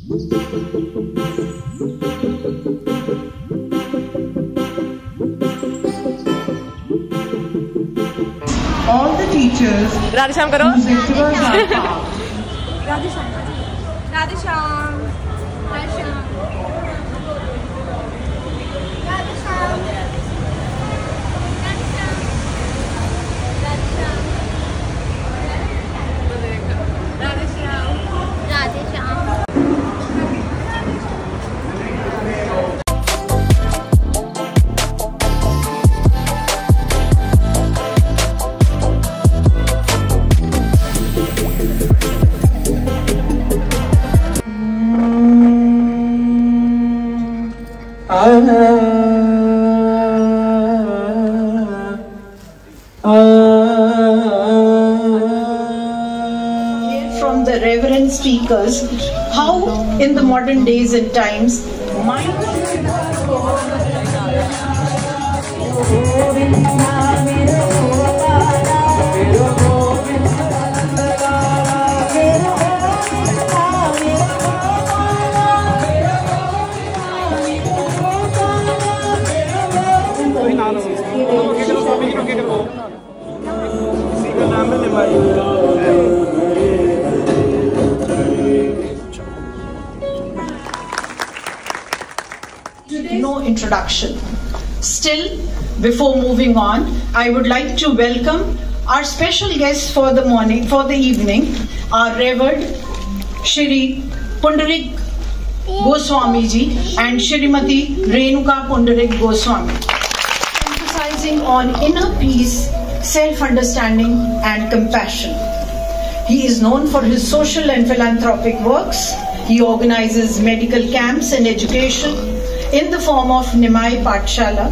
All the teachers. Radhe Shyam करो। whose rituals are found. Radhe Shyam, Radhe Shyam, Radhe Shyam, Radhe Shyam, Radhe Shyam, Radhe Shyam. From the reverend speakers, how in the modern days and times no introduction. Still, before moving on, I would like to welcome our special guests for the evening, our revered Shri Pundarik Goswami ji and Shrimati Renuka Pundarik Goswami, emphasizing on inner peace, self-understanding and compassion. He is known for his social and philanthropic works. He organizes medical camps and education in the form of Nimai Pathshala.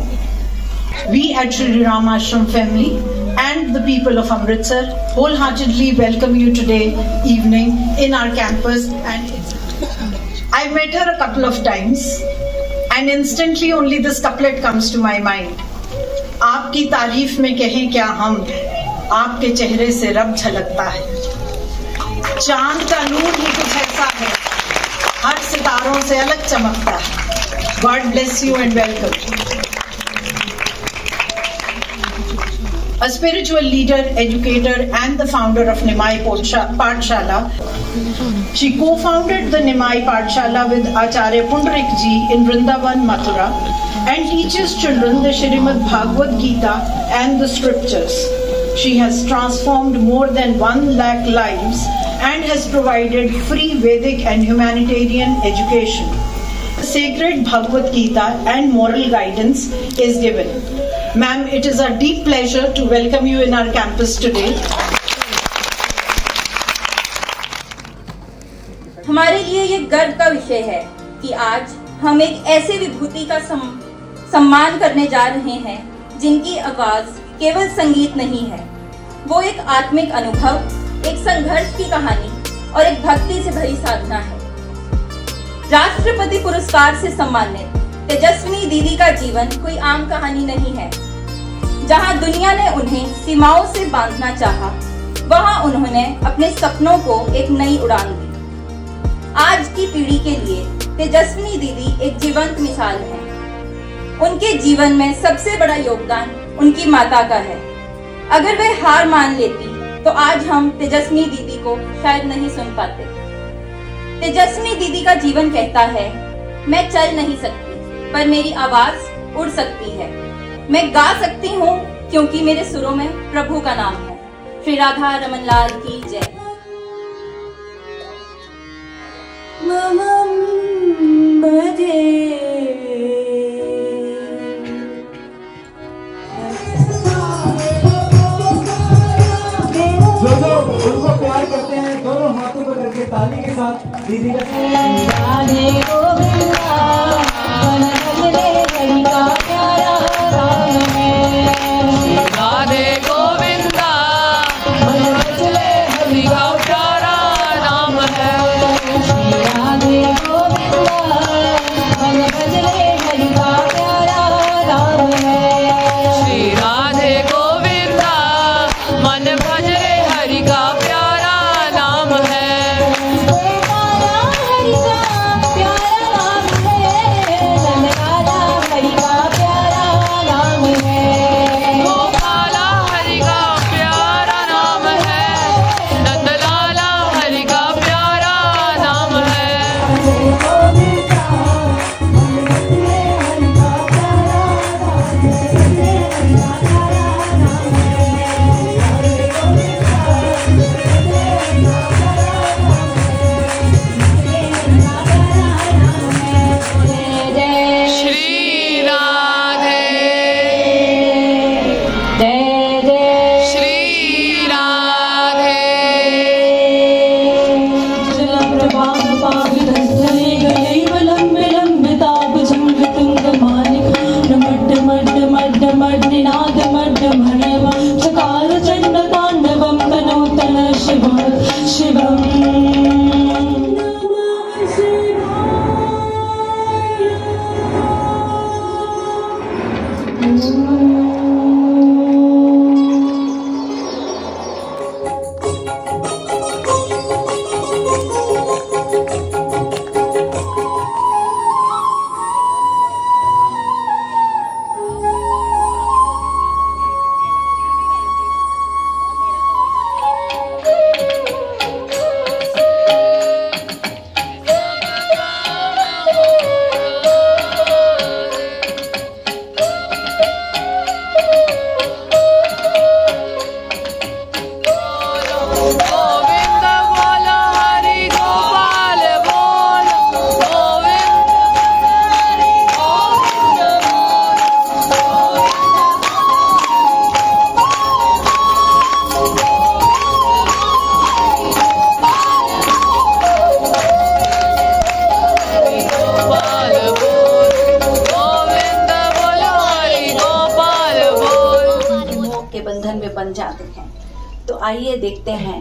We at Shri Ram Ashram family and the people of Amritsar wholeheartedly welcome you today evening in our campus. And I've met her a couple of times and instantly only this couplet comes to my mind. आपकी तारीफ में कहें क्या हम, आपके चेहरे से रब झलकता है, चांद का नूर ही कुछ ऐसा है, हर सितारों से अलग चमकता है. God bless you and welcome. A spiritual leader, educator and the founder of Nimai Pathshala. She co-founded the Nimai Pathshala with Acharya Pundarik ji in Vrindavan, Mathura, and teaches children the Shrimad Bhagavad Gita and the scriptures. She has transformed more than 1 lakh lives and has provided free Vedic and humanitarian education. The sacred Bhagavad Gita and moral guidance is given. Ma'am, it is our deep pleasure to welcome you in our campus today. हमारे लिए ये गर्व का विषय है कि आज हम एक ऐसे विभूति का सम्मान करने जा रहे हैं जिनकी आवाज केवल संगीत नहीं है, वो एक आत्मिक अनुभव, एक संघर्ष की कहानी और एक भक्ति से भरी साधना है। राष्ट्रपति पुरस्कार से सम्मानित तेजस्विनी दीदी का जीवन कोई आम कहानी नहीं है। जहां दुनिया ने उन्हें सीमाओं से बांधना चाहा, वहां उन्होंने अपने सपनों को एक नई उड़ान दी। आज की पीढ़ी के लिए तेजस्विनी दीदी एक जीवंत मिसाल है। उनके जीवन में सबसे बड़ा योगदान उनकी माता का है। अगर वे हार मान लेती तो आज हम तेजस्विनी दीदी को शायद नहीं सुन पाते। तेजस्विनी दीदी का जीवन कहता है, मैं चल नहीं सकती पर मेरी आवाज उड़ सकती है, मैं गा सकती हूँ क्योंकि मेरे सुरों में प्रभु का नाम है। श्री राधा रमन लाल की जय। जो उनको प्यार करते हैं दोनों हाथों को करके ताली के साथ दीदी बन जाते हैं। तो आइए देखते हैं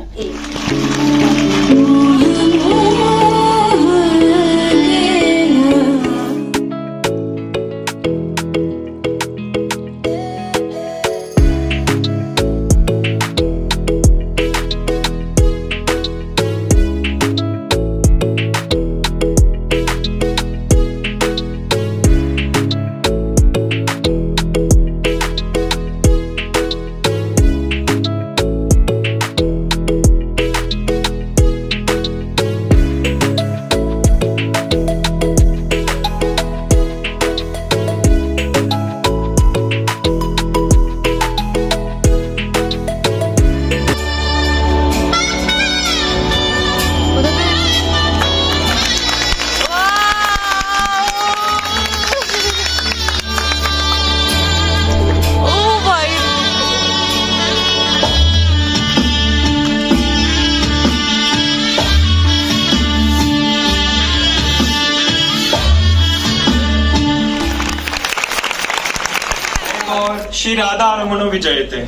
श्री राधा रमणो विजयते।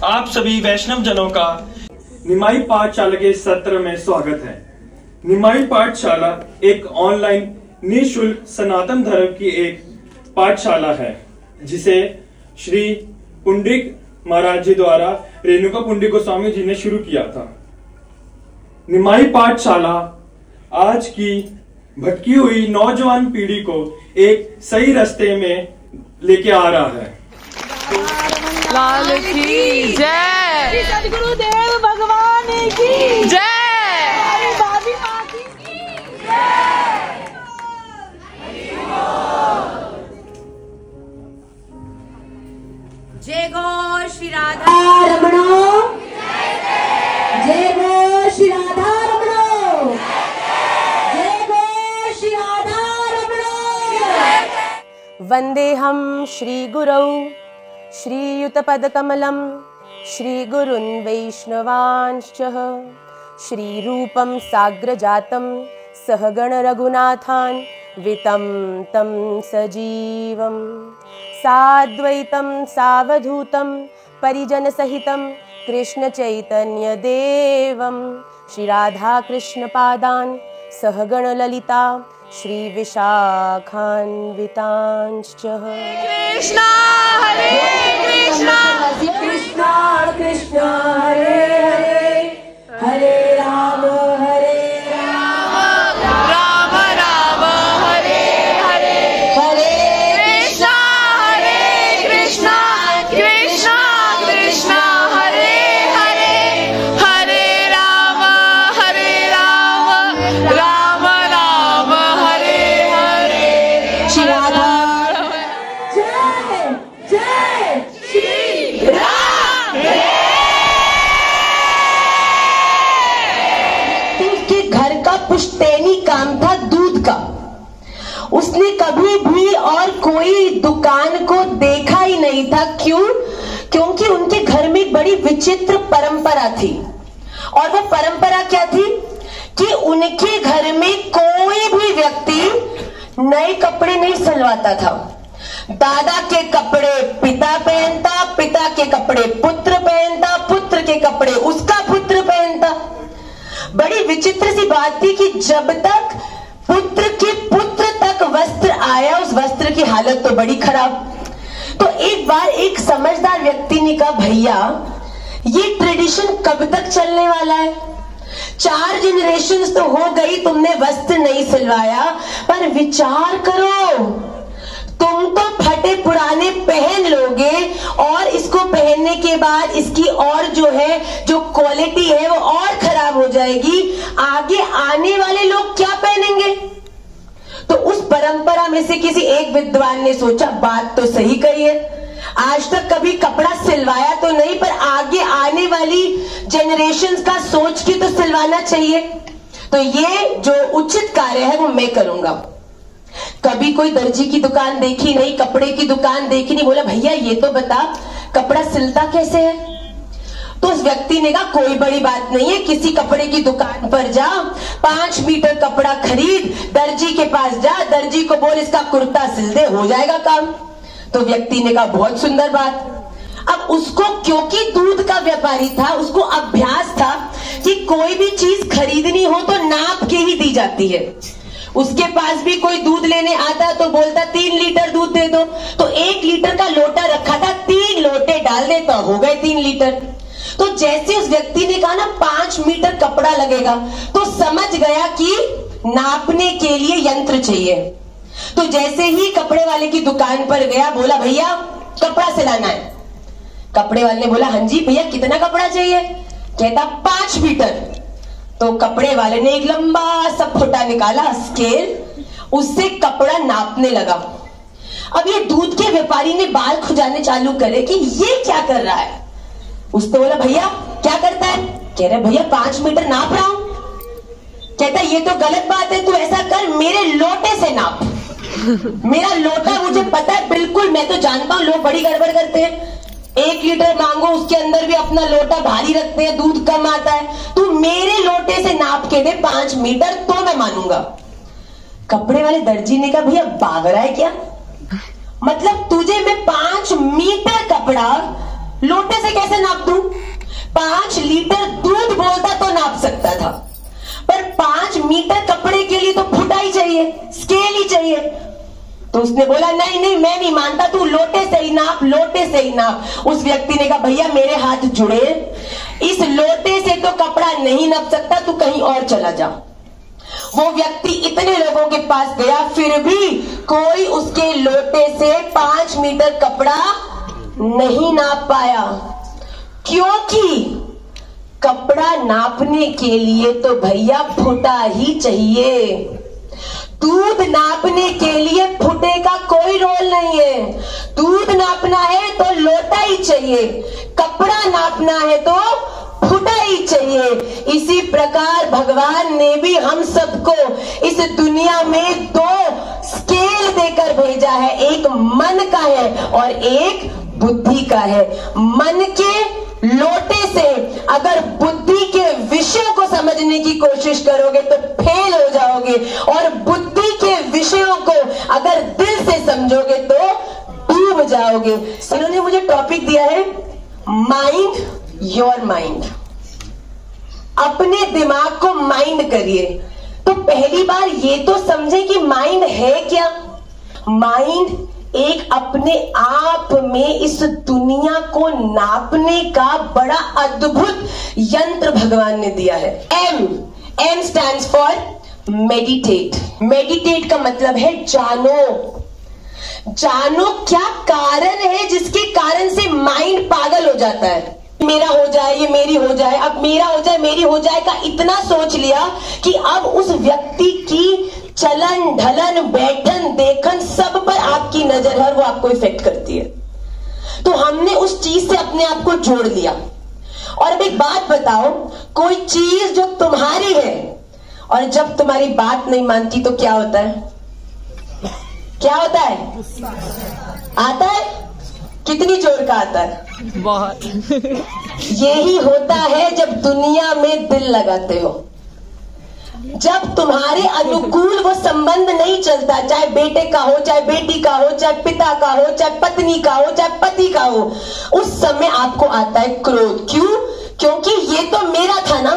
आप सभी वैष्णव जनों का निमाई पाठशाला के सत्र में स्वागत है। निमाई पाठशाला एक ऑनलाइन निःशुल्क सनातन धर्म की एक पाठशाला है जिसे श्री पुंडरीक महाराज जी द्वारा रेणुका पुंडरीक गोस्वामी जी ने शुरू किया था। निमाई पाठशाला आज की भटकी हुई नौजवान पीढ़ी को एक सही रास्ते में लेके आ रहा है। लाल की जय, सद्गुरुदेव भगवान की जय, दादी माँ की जय गो श्री राधा रमणो, जय गो श्री राधा रमणो, जय गो श्री राधा रमणो। वंदेहम श्री गुरौ श्रीयुतपदकमलं श्रीगुरुन् वैष्णवांश्च श्रीरूपं साग्रजातं सहगण रघुनाथान् वितं तं सजीवं साद्वैतं सावधूतं परिजनसहितं कृष्णचैतन्यदेवं श्रीराधाकृष्णपादान् सहगण ललिता श्री विशाखान्वितांश्च। कृष्णा हरे कृष्णा, कृष्णा कृष्णा हरे हरे, हरे राम राम राम हरे हरे, हरे कृष्णा कृष्णा कृष्णा हरे हरे, हरे राम राम राम का। उसने कभी भी और कोई दुकान को देखा ही नहीं था। क्यों? क्योंकि उनके घर में एक बड़ी विचित्र परंपरा थी। और वो परंपरा क्या थी कि उनके घर में कोई भी व्यक्ति नए कपड़े नहीं सिलवाता था। दादा के कपड़े पिता पहनता, पिता के कपड़े पुत्र पहनता, पुत्र के कपड़े उसका पुत्र पहनता। बड़ी विचित्र सी बात थी कि जब तक पुत्र के पुत्र तक वस्त्र आया, उस वस्त्र की हालत तो बड़ी खराब। तो एक बार एक समझदार व्यक्ति ने कहा, भैया ये ट्रेडिशन कब तक चलने वाला है? 4 जनरेशंस तो हो गई, तुमने वस्त्र नहीं सिलवाया, पर विचार करो, तुम तो फटे पुराने पहन लोगे और इसको पहनने के बाद इसकी और जो क्वालिटी है वो और खराब हो जाएगी। आगे आने वाले लोग क्या पहनेंगे? तो उस परंपरा में से किसी एक विद्वान ने सोचा, बात तो सही कही है, आज तक कभी कपड़ा सिलवाया तो नहीं, पर आगे आने वाली जनरेशंस का सोच के तो सिलवाना चाहिए। तो ये जो उचित कार्य है वो मैं करूंगा। कभी कोई दर्जी की दुकान देखी नहीं, कपड़े की दुकान देखी नहीं। बोला, भैया ये तो बता कपड़ा सिलता कैसे है? तो उस व्यक्ति ने कहा, कोई बड़ी बात नहीं है, किसी कपड़े की दुकान पर जा, 5 मीटर कपड़ा खरीद, दर्जी के पास जा, दर्जी को बोल इसका कुर्ता सिल दे, हो जाएगा काम। तो व्यक्ति ने कहा, बहुत सुंदर बात। अब उसको, क्योंकि दूध का व्यापारी था, उसको अभ्यास था कि कोई भी चीज खरीदनी हो तो नाप के ही दी जाती है। उसके पास भी कोई दूध लेने आता तो बोलता 3 लीटर दूध दे दो, तो 1 लीटर का लोटा रखा था, 3 लोटे डाल दे तो हो गए 3 लीटर। तो जैसे उस व्यक्ति ने कहा ना 5 मीटर कपड़ा लगेगा, तो समझ गया कि नापने के लिए यंत्र चाहिए। तो जैसे ही कपड़े वाले की दुकान पर गया, बोला, भैया कपड़ा सिलाना है। कपड़े वाले ने बोला, हाँ जी भैया कितना कपड़ा चाहिए? कहता 5 मीटर। तो कपड़े वाले ने एक लंबा सा फुटा निकाला, स्केल, उससे कपड़ा नापने लगा। अब ये दूध के व्यापारी ने बाल खुजाने चालू करे कि ये क्या कर रहा है। उसने बोला, भैया क्या करता है? कह रहे, भैया 5 मीटर नाप रहा हूं। कहता, ये तो गलत बात है, तू ऐसा कर, मेरे लोटे से नाप। मेरा लोटा मुझे पता है बिल्कुल, मैं तो जानता हूं लोग बड़ी गड़बड़ करते हैं, 1 लीटर मांगो उसके अंदर भी अपना लोटा भारी रखते हैं, दूध कम आता है। तू मेरे लोटे से नाप के दे 5 मीटर तो मैं मानूंगा। कपड़े वाले दर्जी ने कहा, भैया भाग रहा है क्या? मतलब तुझे मैं 5 मीटर कपड़ा लोटे से कैसे नाप दूं? 5 लीटर दूध बोलता तो नाप सकता था, पर 5 मीटर कपड़े के लिए तो फुटा ही चाहिए, स्केल ही चाहिए। तो उसने बोला, नहीं नहीं मैं नहीं मानता, तू लोटे से ही नाप, लोटे से ही नाप। उस व्यक्ति ने कहा, भैया मेरे हाथ जुड़े, इस लोटे से तो कपड़ा नहीं नाप सकता, तू कहीं और चला जा। वो व्यक्ति इतने लोगों के पास गया, फिर भी कोई उसके लोटे से 5 मीटर कपड़ा नहीं नाप पाया, क्योंकि कपड़ा नापने के लिए तो भैया फुटा ही चाहिए। दूध नापने के लिए फुटे का कोई रोल नहीं है। दूध नापना है तो लोटा ही चाहिए, कपड़ा नापना है तो फुटा ही चाहिए। इसी प्रकार भगवान ने भी हम सबको इस दुनिया में 2 स्केल देकर भेजा है, एक मन का है और एक बुद्धि का है। मन के लोटे से अगर बुद्धि के विषयों को समझने की कोशिश करोगे तो फेल हो जाओगे, और बुद्धि के विषयों को अगर दिल से समझोगे तो डूब जाओगे। इन्होंने मुझे टॉपिक दिया है माइंड योर माइंड। अपने दिमाग को माइंड करिए। तो पहली बार ये तो समझे कि माइंड है क्या। माइंड एक अपने आप में इस दुनिया को नापने का बड़ा अद्भुत यंत्र भगवान ने दिया है। M stands for meditate. Meditate का मतलब है जानो। जानो क्या कारण है जिसके कारण से माइंड पागल हो जाता है। मेरा हो जाए, ये मेरी हो जाए, अब मेरा हो जाए, मेरी हो जाए का इतना सोच लिया कि अब उस व्यक्ति की चलन ढलन बैठन देखन सब पर आपकी नजर है, वो आपको इफेक्ट करती है। तो हमने उस चीज से अपने आप को जोड़ लिया। और अब एक बात बताओ, कोई चीज जो तुम्हारी है और जब तुम्हारी बात नहीं मानती तो क्या होता है? क्या होता है? आता है? कितनी जोर का आता है? बहुत। यही होता है जब दुनिया में दिल लगाते हो। जब तुम्हारे अनुकूल वो संबंध नहीं चलता, चाहे बेटे का हो, चाहे बेटी का हो, चाहे पिता का हो, चाहे पत्नी का हो, चाहे पति का हो, उस समय आपको आता है क्रोध। क्यों? क्योंकि ये तो मेरा था ना,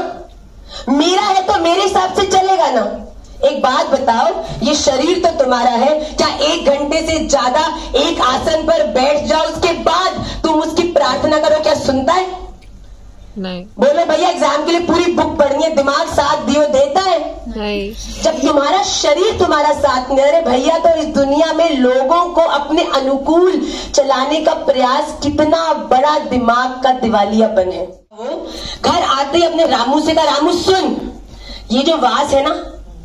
मेरा है तो मेरे हिसाब से चलेगा ना। एक बात बताओ, ये शरीर तो तुम्हारा है, क्या 1 घंटे से ज्यादा एक आसन पर बैठ जाओ, उसके बाद तुम उसकी प्रार्थना करो, क्या सुनता है? नहीं। बोलो भैया एग्जाम के लिए पूरी बुक पढ़नी है, दिमाग साथ दियो देता है? नहीं। जब तुम्हारा शरीर तुम्हारा साथ नहीं, अरे भैया तो इस दुनिया में लोगों को अपने अनुकूल चलाने का प्रयास कितना बड़ा दिमाग का दिवालियापन है। घर आते ही अपने रामू से कहा, रामू सुन, ये जो वास है ना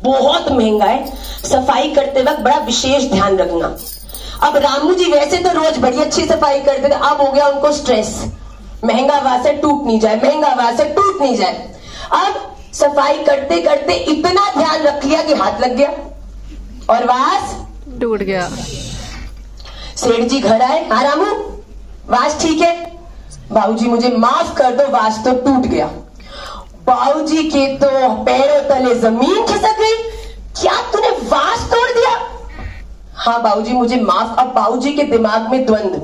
बहुत महंगा है, सफाई करते वक्त बड़ा विशेष ध्यान रखना। अब रामू जी वैसे तो रोज बड़ी अच्छी सफाई करते थे, अब हो गया उनको स्ट्रेस, महंगा वास है टूट नहीं जाए, महंगा वास है टूट नहीं जाए। अब सफाई करते करते इतना ध्यान रख लिया कि हाथ लग गया और वास टूट गया। सेठ जी घर आए, हाँ रामू वास ठीक है? बाबूजी मुझे माफ कर दो, वास तो टूट गया। बाबूजी के तो पैरों तले जमीन खिसक गई, क्या तूने वास तोड़ दिया? हाँ बाबूजी मुझे माफ। अब बाबूजी के दिमाग में द्वंद्व,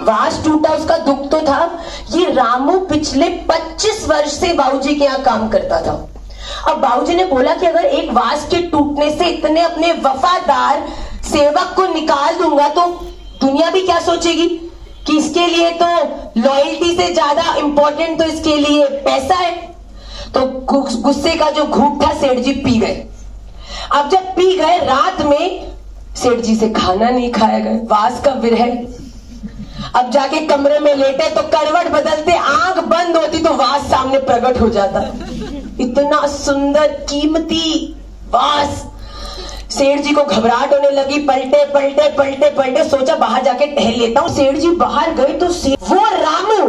वास टूटा उसका दुख तो था, ये रामू पिछले 25 वर्ष से बाबूजी के यहाँ काम करता था। अब बाबूजी ने बोला कि अगर एक वास के टूटने से इतने अपने वफादार सेवक को निकाल दूंगा तो दुनिया भी क्या सोचेगी कि इसके लिए तो लॉयल्टी से ज्यादा इंपॉर्टेंट तो इसके लिए पैसा है। तो गुस्से का जो घूंट था सेठ जी पी गए। अब जब पी गए, रात में सेठ जी से खाना नहीं खाया गया, वास का विरह। अब जाके कमरे में लेटे तो करवट बदलते आंख बंद होती तो वास सामने प्रकट हो जाता। इतना सुंदर कीमती वास। सेठ जी को घबराहट होने लगी, पलटे पलटे पलटे पलटे, सोचा बाहर जाके टहल लेता हूं। सेठ जी बाहर गए तो वो रामू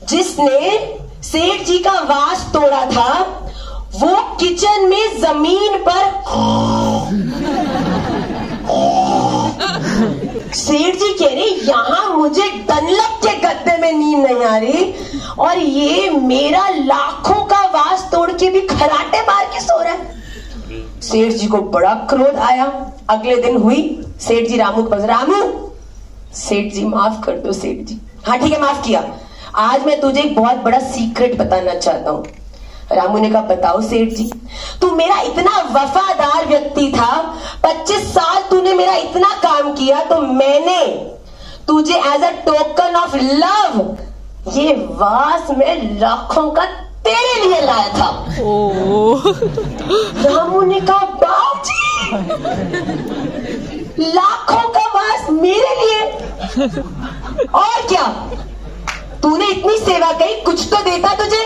जिसने सेठ जी का वास तोड़ा था, वो किचन में जमीन पर सेठ जी कह रहे यहां मुझे डनलप के गद्दे में नींद नहीं आ रही और ये मेरा लाखों का वास तोड़ के भी खराटे मार के सो रहा है। सेठ जी को बड़ा क्रोध आया। अगले दिन हुई, सेठ जी रामू के पास, रामू सेठ जी माफ कर दो। सेठ जी हाँ ठीक है माफ किया, आज मैं तुझे एक बहुत बड़ा सीक्रेट बताना चाहता हूँ। रामू ने कहा बताओ सेठ जी। तू मेरा इतना वफादार व्यक्ति था, 25 साल तूने मेरा इतना काम किया, तो मैंने तुझे as a token of love ये वास में लाखों का तेरे लिए लाया था। रामू ने कहा बाबूजी लाखों का वास मेरे लिए? और क्या, तूने इतनी सेवा की, कुछ तो देता तुझे,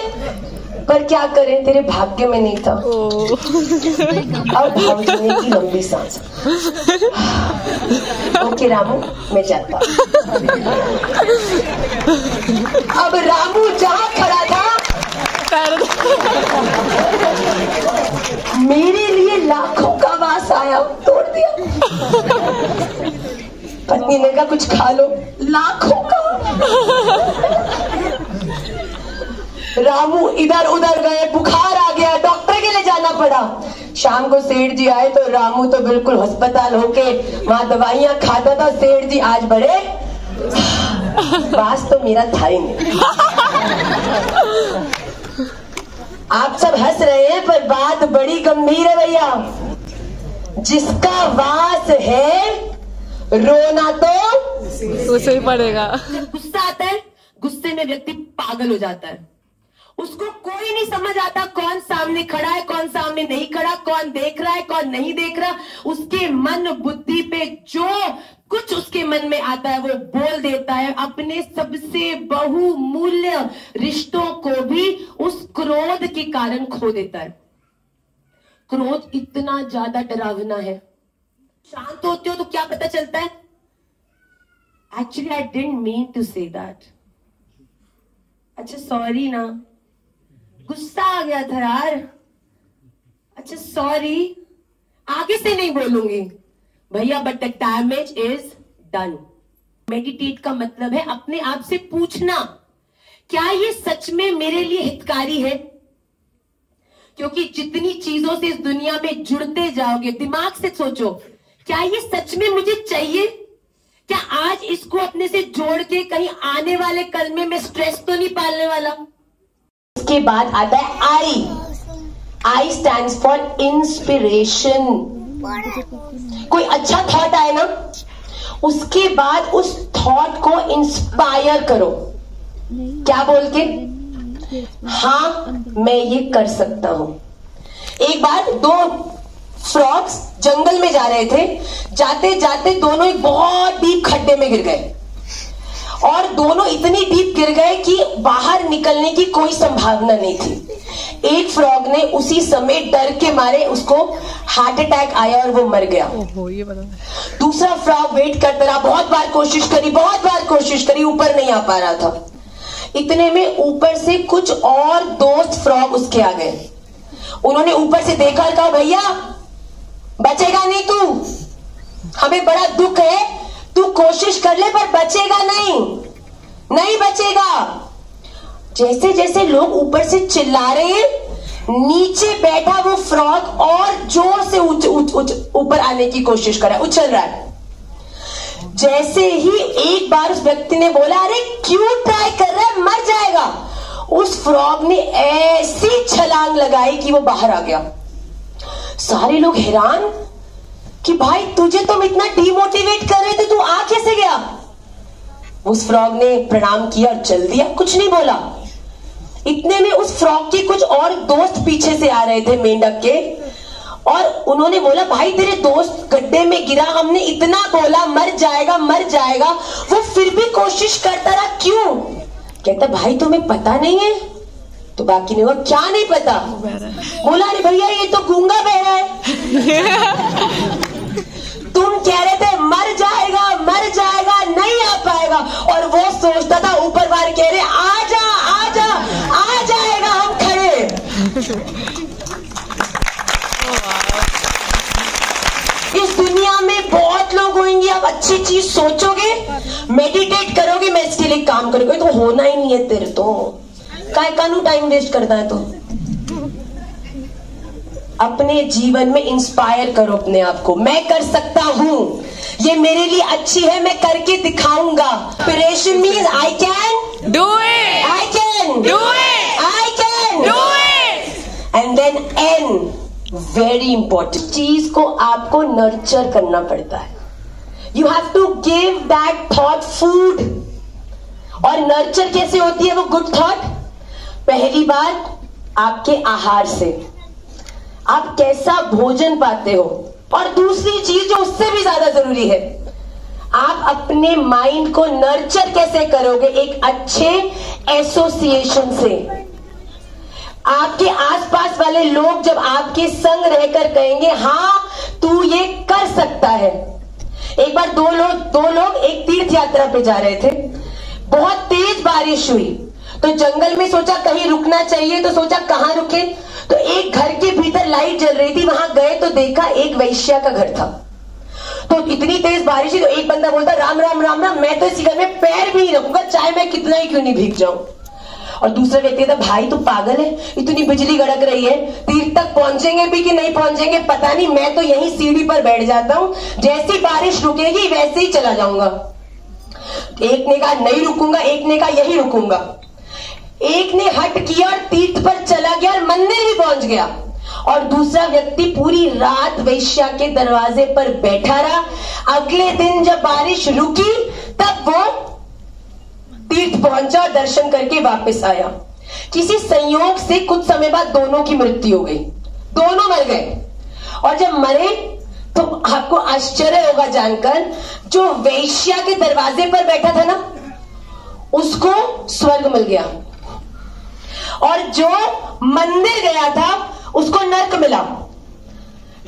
पर क्या करे तेरे भाग्य में नहीं था। अब भावजी ने की लंबी सांस। ओके रामू मैं जाता। अब रामू जहां खड़ा था, मेरे लिए लाखों का वास आया, तोड़ दिया। पत्नी ने कहा कुछ खा लो, लाखों का। रामू इधर उधर गए, बुखार आ गया, डॉक्टर के लिए जाना पड़ा। शाम को सेठ जी आए तो रामू तो बिल्कुल अस्पताल होके वहां दवाइयां खाता था। सेठ जी आज बड़े, वास तो मेरा था ही नहीं। आप सब हंस रहे हैं पर बात बड़ी गंभीर है भैया। जिसका वास है रोना तो उसे ही पड़ेगा। गुस्सा आता है, गुस्से में व्यक्ति पागल हो जाता है। उसको कोई नहीं समझ आता कौन सामने खड़ा है, कौन सामने नहीं खड़ा, कौन देख रहा है, कौन नहीं देख रहा। उसके मन बुद्धि पे जो कुछ उसके मन में आता है वो बोल देता है। अपने सबसे बहुमूल्य रिश्तों को भी उस क्रोध के कारण खो देता है। क्रोध इतना ज्यादा डरावना है। शांत होते हो तो क्या पता चलता है, actually I didn't mean to say that. अच्छा सॉरी ना, गुस्सा आ गया था यार, अच्छा सॉरी, आगे से नहीं बोलूंगी भैया, but the damage is done. Meditate का मतलब है अपने आप से पूछना, क्या ये सच में मेरे लिए हितकारी है? क्योंकि जितनी चीजों से इस दुनिया में जुड़ते जाओगे, दिमाग से सोचो, क्या ये सच में मुझे चाहिए? क्या आज इसको अपने से जोड़ के कहीं आने वाले कल में मैं स्ट्रेस तो नहीं पालने वाला? उसके बाद आता है I. I stands for inspiration. कोई अच्छा थॉट आए ना, उसके बाद उस थॉट को इंस्पायर करो। क्या बोल के? हाँ मैं ये कर सकता हूं। एक बार दो फ्रॉग्स जंगल में जा रहे थे, जाते जाते दोनों एक बहुत डीप खड्डे में गिर गए, और दोनों इतनी डीप गिर गए कि बाहर निकलने की कोई संभावना नहीं थी। एक फ्रॉग ने उसी समय डर के मारे, उसको हार्ट अटैक आया और वो मर गया। दूसरा फ्रॉग वेट करता रहा, बहुत बार कोशिश करी, ऊपर नहीं आ पा रहा था। इतने में ऊपर से कुछ और दोस्त फ्रॉग उसके आ गए। उन्होंने ऊपर से देखा और कहा, भैया बचेगा नहीं तू, हमें बड़ा दुख है, तू कोशिश कर ले पर बचेगा नहीं बचेगा। जैसे जैसे लोग ऊपर से चिल्ला रहे हैं, नीचे बैठा वो फ्रॉग और जोर से ऊपर आने की कोशिश कर रहा है, उछल रहा है। जैसे ही एक बार उस व्यक्ति ने बोला, अरे क्यों ट्राई कर रहा है, मर जाएगा, उस फ्रॉग ने ऐसी छलांग लगाई कि वो बाहर आ गया। सारे लोग हैरान कि भाई तुझे तुम इतना डिमोटिवेट कर रहे थे, तू आ कैसे गया? उस फ्रॉग ने प्रणाम किया और चल दिया, कुछ नहीं बोला। इतने में उस फ्रॉग के कुछ और दोस्त पीछे से आ रहे थे, मेंढक के, और उन्होंने बोला, भाई तेरे दोस्त गड्ढे में गिरा, हमने इतना बोला मर जाएगा, वो फिर भी कोशिश करता रहा, क्यों? कहता भाई तुम्हें पता नहीं है? तो बाकी ने बोला, क्या नहीं पता? बोला, अरे भैया ये तो गूंगा बहरा है। तुम कह रहे थे मर जाएगा, नहीं आ पाएगा, और वो सोचता था ऊपर वाले कह रहे आ जाएगा, हम खड़े। इस दुनिया में बहुत लोग होंगे, आप अच्छी चीज सोचोगे, मेडिटेट करोगे, मैं इसके लिए काम करूंगा, तो होना ही नहीं है तेरे तो, कानू टाइम वेस्ट करता है। तो अपने जीवन में इंस्पायर करो अपने आप को, मैं कर सकता हूं, ये मेरे लिए अच्छी है, मैं करके दिखाऊंगा। Inspiration means I can do it, I can do it, I can do it. And then an, very important चीज को आपको नर्चर करना पड़ता है। You have to give that thought food. और नर्चर कैसे होती है वो गुड थॉट? पहली बात आपके आहार से, आप कैसा भोजन पाते हो, और दूसरी चीज जो उससे भी ज्यादा जरूरी है, आप अपने माइंड को नर्चर कैसे करोगे? एक अच्छे एसोसिएशन से। आपके आसपास वाले लोग जब आपके संग रहकर कहेंगे हाँ तू ये कर सकता है। एक बार दो लोग एक तीर्थ यात्रा पे जा रहे थे, बहुत तेज बारिश हुई, तो जंगल में सोचा कहीं रुकना चाहिए, तो सोचा कहाँ रुके, तो एक घर के भीतर लाइट जल रही थी, वहां गए तो देखा एक वैश्या का घर था। तो इतनी तेज बारिश थी, तो एक बंदा बोलता राम राम राम राम, मैं तो इसी घर में पैर भी नहीं रखूंगा, चाहे मैं कितना ही क्यों नहीं भीग जाऊं। और दूसरा व्यक्ति था, भाई तू पागल है, इतनी बिजली गड़क रही है, तीर्थ तक पहुंचेंगे भी कि नहीं पहुंचेंगे पता नहीं, मैं तो यहीं सीढ़ी पर बैठ जाता हूं, जैसी बारिश रुकेगी वैसे ही चला जाऊंगा। एक ने कहा नहीं रुकूंगा, एक ने कहा यही रुकूंगा। एक ने हट किया और तीर्थ पर चला गया और मंदिर भी पहुंच गया, और दूसरा व्यक्ति पूरी रात वैश्या के दरवाजे पर बैठा रहा। अगले दिन जब बारिश रुकी तब वो तीर्थ पहुंचा और दर्शन करके वापस आया। किसी संयोग से कुछ समय बाद दोनों की मृत्यु हो गई, दोनों मर गए। और जब मरे तो आपको आश्चर्य होगा जानकर, जो वैश्या के दरवाजे पर बैठा था ना, उसको स्वर्ग मिल गया, और जो मंदिर गया था उसको नर्क मिला।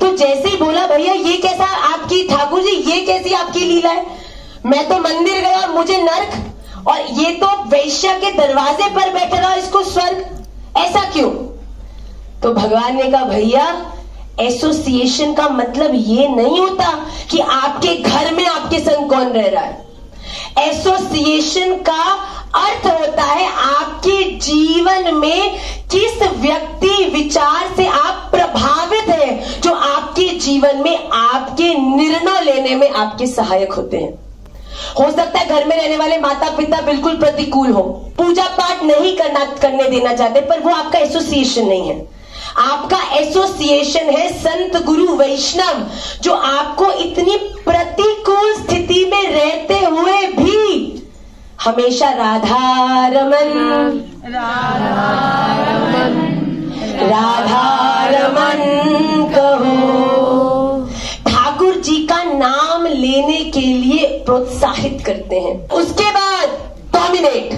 तो जैसे ही बोला भैया ये कैसा आपकी, ठाकुर जी ये कैसी आपकी लीला है, मैं तो मंदिर गया और मुझे नर्क, और ये तो वैश्या के दरवाजे पर बैठा रहा इसको स्वर्ग, ऐसा क्यों? तो भगवान ने कहा भैया एसोसिएशन का मतलब ये नहीं होता कि आपके घर में आपके संग कौन रह रहा है। एसोसिएशन का अर्थ होता है आपके जीवन में किस व्यक्ति विचार से आप प्रभावित हैं, जो आपके जीवन में आपके निर्णय लेने में आपके सहायक होते हैं। हो सकता है घर में रहने वाले माता पिता बिल्कुल प्रतिकूल हो, पूजा पाठ नहीं करने देना चाहते, पर वो आपका एसोसिएशन नहीं है। आपका एसोसिएशन है संत गुरु वैष्णव, जो आपको इतनी प्रतिकूल स्थिति में रहते हुए भी हमेशा राधा रमन कहो, ठाकुर जी का नाम लेने के लिए प्रोत्साहित करते हैं। उसके बाद डोमिनेट।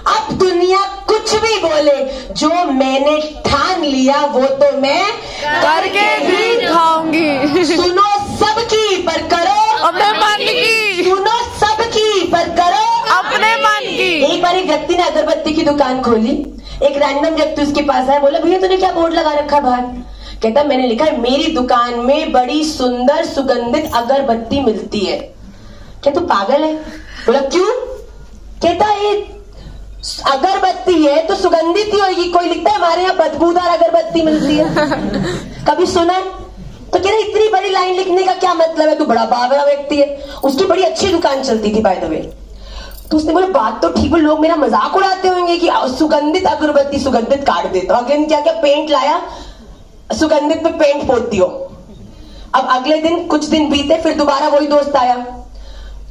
अब दुनिया कुछ भी बोले, जो मैंने ठान लिया वो तो मैं करके ही दिखाऊंगी। सुनो सबकी पर करो अपने मन की, सुनो सबकी पर करो अपने मन की। एक बार एक व्यक्ति ने अगरबत्ती की दुकान खोली। एक रैंडम व्यक्ति उसके पास आया, बोला भैया तूने क्या बोर्ड लगा रखा बाहर? कहता मैंने लिखा है मेरी दुकान में बड़ी सुंदर सुगंधित अगरबत्ती मिलती है। क्या तू पागल है? बोला क्यों? कहता ये अगरबत्ती है तो सुगंधित ही होगी, कोई लिखता है हमारे यहाँ बदबूदार अगरबत्ती मिलती है, कभी सुना? तो कह रहे इतनी बड़ी लाइन लिखने का क्या मतलब है, तू बड़ा बावरा व्यक्ति है। उसकी बड़ी अच्छी दुकान चलती थी बाय द वे। तो उसने बोला बात तो ठीक है, लोग मेरा मजाक उड़ाते होंगे कि सुगंधित अगरबत्ती सुगंधित काट देता हूं। अगले दिन क्या क्या पेंट लाया, सुगंधित पे पेंट पोतती हो। अब अगले दिन कुछ दिन बीते, फिर दोबारा वही दोस्त आया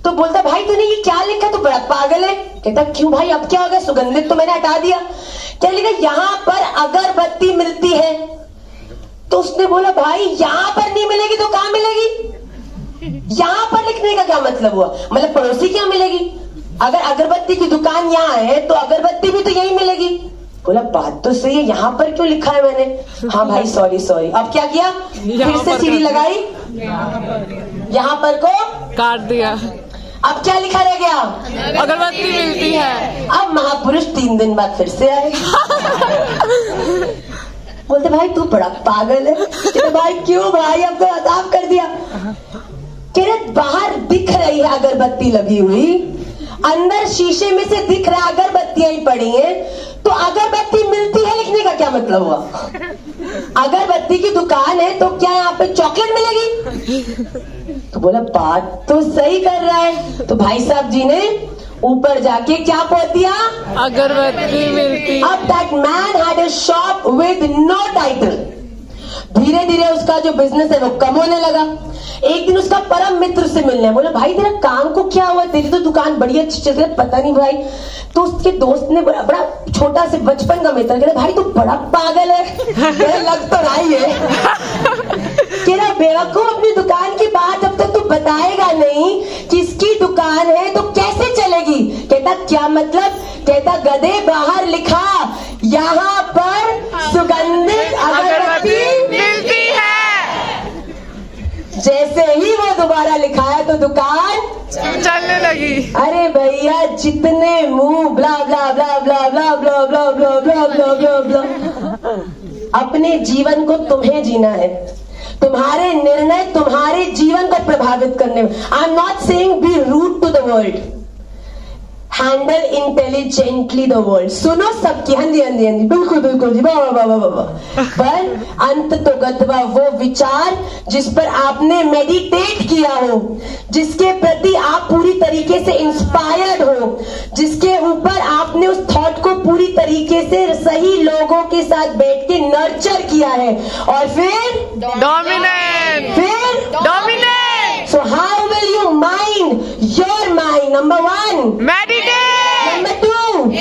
तो बोलता भाई तूने ये क्या लिखा, तू बड़ा पागल है। कहता क्यों भाई अब क्या हो गया, सुगंधित तो मैंने हटा दिया। क्या लिखा, यहाँ पर अगरबत्ती मिलती है। तो उसने बोला भाई यहाँ पर नहीं मिलेगी तो कहाँ मिलेगी? यहाँ पर लिखने का क्या मतलब हुआ, मतलब पड़ोसी क्या मिलेगी? अगर अगरबत्ती की दुकान यहाँ है तो अगरबत्ती भी तो यही मिलेगी। बोला बात तो सही है, यहाँ पर क्यों लिखा है मैंने? हाँ भाई सॉरी। अब क्या किया, फिर से सीढ़ी लगाई, यहाँ पर को काट दिया। अब क्या लिखा रह गया, अगरबत्ती मिलती है। अब महापुरुष 3 दिन बाद फिर से आए। बोलते भाई तू बड़ा पागल है। कहते भाई क्यों भाई, अब तो अताब कर दिया। कह रहे बाहर दिख रही है अगरबत्ती लगी हुई, अंदर शीशे में से दिख रहा अगरबत्तियां ही पड़ी हैं, तो अगरबत्ती मिलती है लिखने का क्या मतलब हुआ? अगरबत्ती की दुकान है तो क्या यहाँ पे चॉकलेट मिलेगी? तो बोला बात तो सही कर रहा है। तो भाई साहब जी ने ऊपर जाके क्या पोत दिया, अगरबत्ती मिलती। अब that man had a shop with no title. धीरे धीरे उसका जो बिजनेस है वो कम होने लगा। एक दिन उसका परम मित्र से मिलने, बोला भाई तेरा काम को क्या हुआ, तेरी तो दुकान बड़ी अच्छी चल रही है, पता नहीं भाई। तो उसके दोस्त ने बड़ा छोटा से बचपन का मित्र कहता भाई तू बड़ा पागल है। लग तो रहा ही है। तेरा बेवकूफ, अपनी दुकान की बात जब तक तू बताएगा नहीं किसकी दुकान है तो कैसे चलेगी? कहता क्या मतलब? कहता गधे बाहर लिखा यहाँ पर सुगंधित अगरबत्ती मिलती है। जैसे ही वो दोबारा लिखाया तो दुकान चलने लगी। अरे भैया जितने मुंह ब्ला ब्ला ब्ला ब्ला ब्ला ब्ला ब्ला ब्ला ब्ला ब्ला ब्ला ब्ला। अपने जीवन को तुम्हें जीना है, तुम्हारे निर्णय तुम्हारे जीवन को प्रभावित करने में। I am not saying be rude to the world, handle intelligently the world. सुनो सबकी, हाँ जी बिल्कुल जी, पर अंत तो गतवा वो विचार जिस पर आपने मेडिटेट किया हो, जिसके प्रति आप पूरी तरीके से इंस्पायर्ड हो, जिसके ऊपर आपने उस थॉट को पूरी तरीके से सही लोगों के साथ बैठ के नर्चर किया है, और फिर dominate. So how will you mind your mind? Number 1, meditate. Number 2,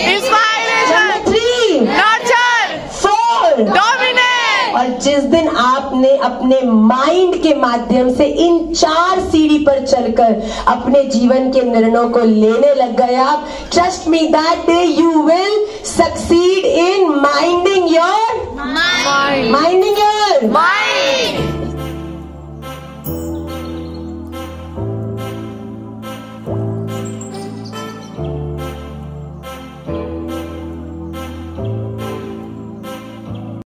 inspiration. Number 3, nurture. 4, dominate. और जिस दिन आपने अपने माइंड के माध्यम से इन 4 सीढ़ी पर चलकर अपने जीवन के निर्णयों को लेने लग गए आप, trust me that day you will succeed in minding your mind. Minding your mind.